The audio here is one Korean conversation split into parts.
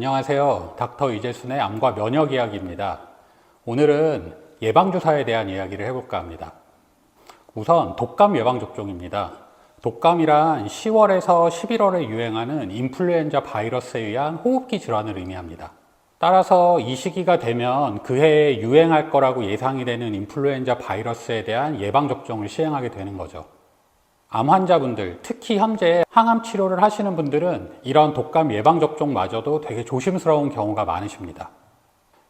안녕하세요. 닥터 이재순의 암과 면역 이야기입니다. 오늘은 예방주사에 대한 이야기를 해볼까 합니다. 우선 독감 예방접종입니다. 독감이란 10월에서 11월에 유행하는 인플루엔자 바이러스에 의한 호흡기 질환을 의미합니다. 따라서 이 시기가 되면 그해에 유행할 거라고 예상이 되는 인플루엔자 바이러스에 대한 예방접종을 시행하게 되는 거죠. 암 환자분들, 특히 현재 항암 치료를 하시는 분들은 이런 독감 예방접종마저도 되게 조심스러운 경우가 많으십니다.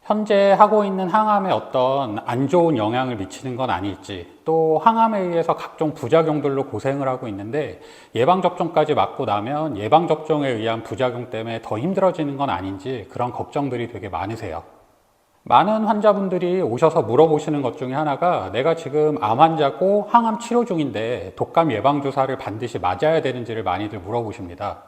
현재 하고 있는 항암에 어떤 안 좋은 영향을 미치는 건 아닐지, 또 항암에 의해서 각종 부작용들로 고생을 하고 있는데 예방접종까지 맞고 나면 예방접종에 의한 부작용 때문에 더 힘들어지는 건 아닌지 그런 걱정들이 되게 많으세요. 많은 환자분들이 오셔서 물어보시는 것 중에 하나가 내가 지금 암 환자고 항암 치료 중인데 독감 예방주사를 반드시 맞아야 되는지를 많이들 물어보십니다.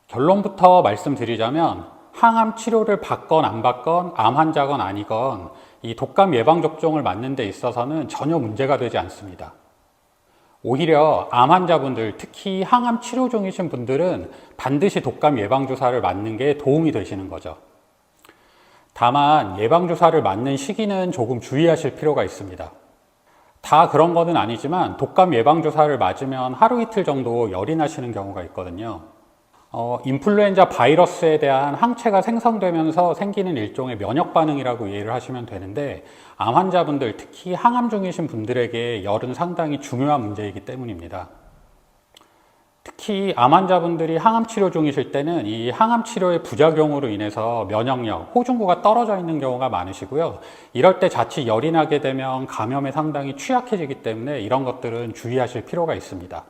결론부터 말씀드리자면 항암 치료를 받건 안 받건 암 환자건 아니건 이 독감 예방접종을 맞는 데 있어서는 전혀 문제가 되지 않습니다. 오히려 암 환자분들, 특히 항암 치료 중이신 분들은 반드시 독감 예방주사를 맞는 게 도움이 되시는 거죠. 다만 예방주사를 맞는 시기는 조금 주의하실 필요가 있습니다. 다 그런 거는 아니지만 독감 예방주사를 맞으면 하루 이틀 정도 열이 나시는 경우가 있거든요. 인플루엔자 바이러스에 대한 항체가 생성되면서 생기는 일종의 면역 반응이라고 이해를 하시면 되는데 암 환자분들, 특히 항암 중이신 분들에게 열은 상당히 중요한 문제이기 때문입니다. 특히 암 환자분들이 항암 치료 중이실 때는 이 항암 치료의 부작용으로 인해서 면역력, 호중구가 떨어져 있는 경우가 많으시고요. 이럴 때 자칫 열이 나게 되면 감염에 상당히 취약해지기 때문에 이런 것들은 주의하실 필요가 있습니다.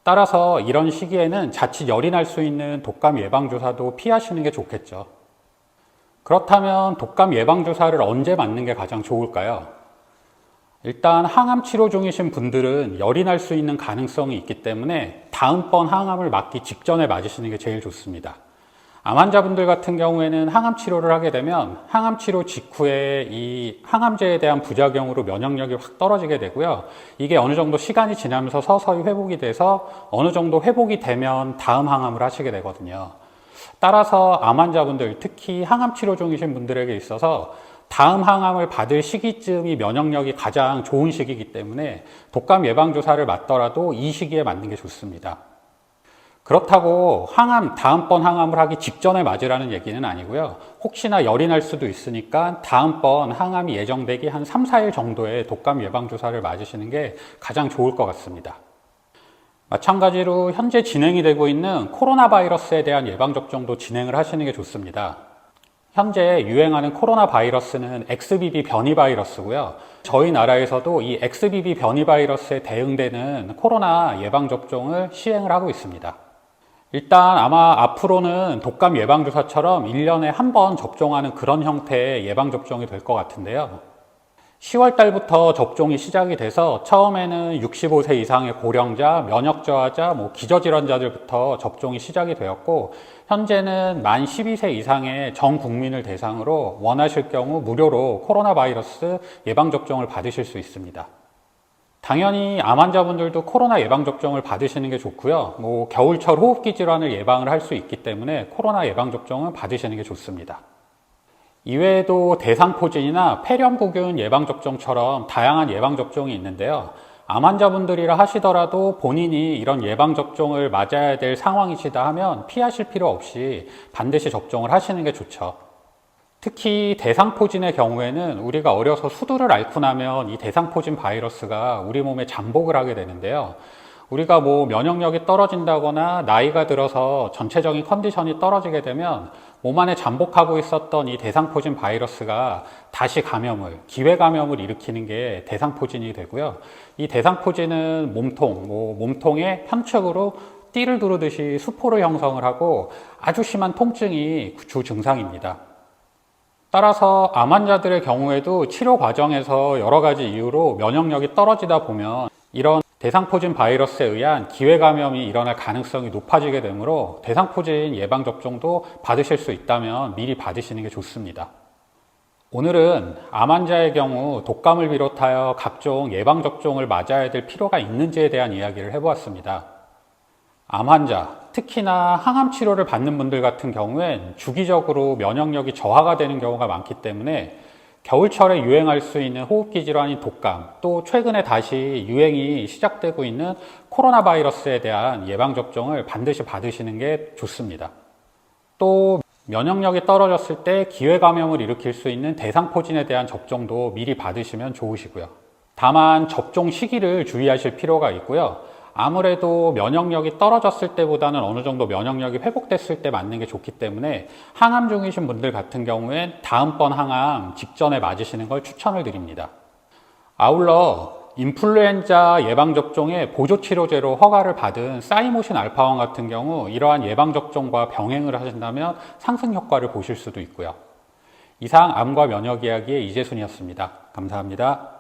따라서 이런 시기에는 자칫 열이 날 수 있는 독감 예방주사도 피하시는 게 좋겠죠. 그렇다면 독감 예방주사를 언제 맞는 게 가장 좋을까요? 일단 항암 치료 중이신 분들은 열이 날 수 있는 가능성이 있기 때문에 다음번 항암을 맞기 직전에 맞으시는 게 제일 좋습니다. 암 환자분들 같은 경우에는 항암 치료를 하게 되면 항암 치료 직후에 이 항암제에 대한 부작용으로 면역력이 확 떨어지게 되고요. 이게 어느 정도 시간이 지나면서 서서히 회복이 돼서 어느 정도 회복이 되면 다음 항암을 하시게 되거든요. 따라서 암 환자분들, 특히 항암 치료 중이신 분들에게 있어서 다음 항암을 받을 시기쯤이 면역력이 가장 좋은 시기이기 때문에 독감 예방주사를 맞더라도 이 시기에 맞는 게 좋습니다. 그렇다고 다음번 항암을 하기 직전에 맞으라는 얘기는 아니고요. 혹시나 열이 날 수도 있으니까 다음번 항암이 예정되기 한 3, 4일 정도에 독감 예방주사를 맞으시는 게 가장 좋을 것 같습니다. 마찬가지로 현재 진행이 되고 있는 코로나 바이러스에 대한 예방접종도 진행을 하시는 게 좋습니다. 현재 유행하는 코로나 바이러스는 XBB 변이 바이러스고요. 저희 나라에서도 이 XBB 변이 바이러스에 대응되는 코로나 예방접종을 시행을 하고 있습니다. 일단 아마 앞으로는 독감 예방주사처럼 1년에 한 번 접종하는 그런 형태의 예방접종이 될 것 같은데요. 10월 달부터 접종이 시작이 돼서 처음에는 65세 이상의 고령자, 면역저하자, 기저질환자들부터 접종이 시작이 되었고 현재는 만 12세 이상의 전 국민을 대상으로 원하실 경우 무료로 코로나 바이러스 예방접종을 받으실 수 있습니다. 당연히 암 환자분들도 코로나 예방접종을 받으시는 게 좋고요. 겨울철 호흡기 질환을 예방을 할 수 있기 때문에 코로나 예방접종은 받으시는 게 좋습니다. 이외에도 대상포진이나 폐렴구균 예방접종처럼 다양한 예방접종이 있는데요. 암 환자분들이라 하시더라도 본인이 이런 예방접종을 맞아야 될 상황이시다 하면 피하실 필요 없이 반드시 접종을 하시는 게 좋죠. 특히 대상포진의 경우에는 우리가 어려서 수두를 앓고 나면 이 대상포진 바이러스가 우리 몸에 잠복을 하게 되는데요. 우리가 면역력이 떨어진다거나 나이가 들어서 전체적인 컨디션이 떨어지게 되면 몸 안에 잠복하고 있었던 이 대상포진 바이러스가 다시 기회 감염을 일으키는 게 대상포진이 되고요. 이 대상포진은 몸통의 편측으로 띠를 두르듯이 수포를 형성을 하고 아주 심한 통증이 주 증상입니다. 따라서 암 환자들의 경우에도 치료 과정에서 여러 가지 이유로 면역력이 떨어지다 보면 이런 대상포진 바이러스에 의한 기회 감염이 일어날 가능성이 높아지게 되므로 대상포진 예방접종도 받으실 수 있다면 미리 받으시는 게 좋습니다. 오늘은 암 환자의 경우 독감을 비롯하여 각종 예방접종을 맞아야 될 필요가 있는지에 대한 이야기를 해보았습니다. 암 환자, 특히나 항암 치료를 받는 분들 같은 경우엔 주기적으로 면역력이 저하가 되는 경우가 많기 때문에 겨울철에 유행할 수 있는 호흡기 질환인 독감, 또 최근에 다시 유행이 시작되고 있는 코로나 바이러스에 대한 예방접종을 반드시 받으시는 게 좋습니다. 또 면역력이 떨어졌을 때 기회감염을 일으킬 수 있는 대상포진에 대한 접종도 미리 받으시면 좋으시고요. 다만 접종 시기를 주의하실 필요가 있고요. 아무래도 면역력이 떨어졌을 때보다는 어느 정도 면역력이 회복됐을 때 맞는 게 좋기 때문에 항암 중이신 분들 같은 경우엔 다음번 항암 직전에 맞으시는 걸 추천을 드립니다. 아울러 인플루엔자 예방접종의 보조치료제로 허가를 받은 사이모신 알파원 같은 경우 이러한 예방접종과 병행을 하신다면 상승 효과를 보실 수도 있고요. 이상 암과 면역 이야기의 이재순이었습니다. 감사합니다.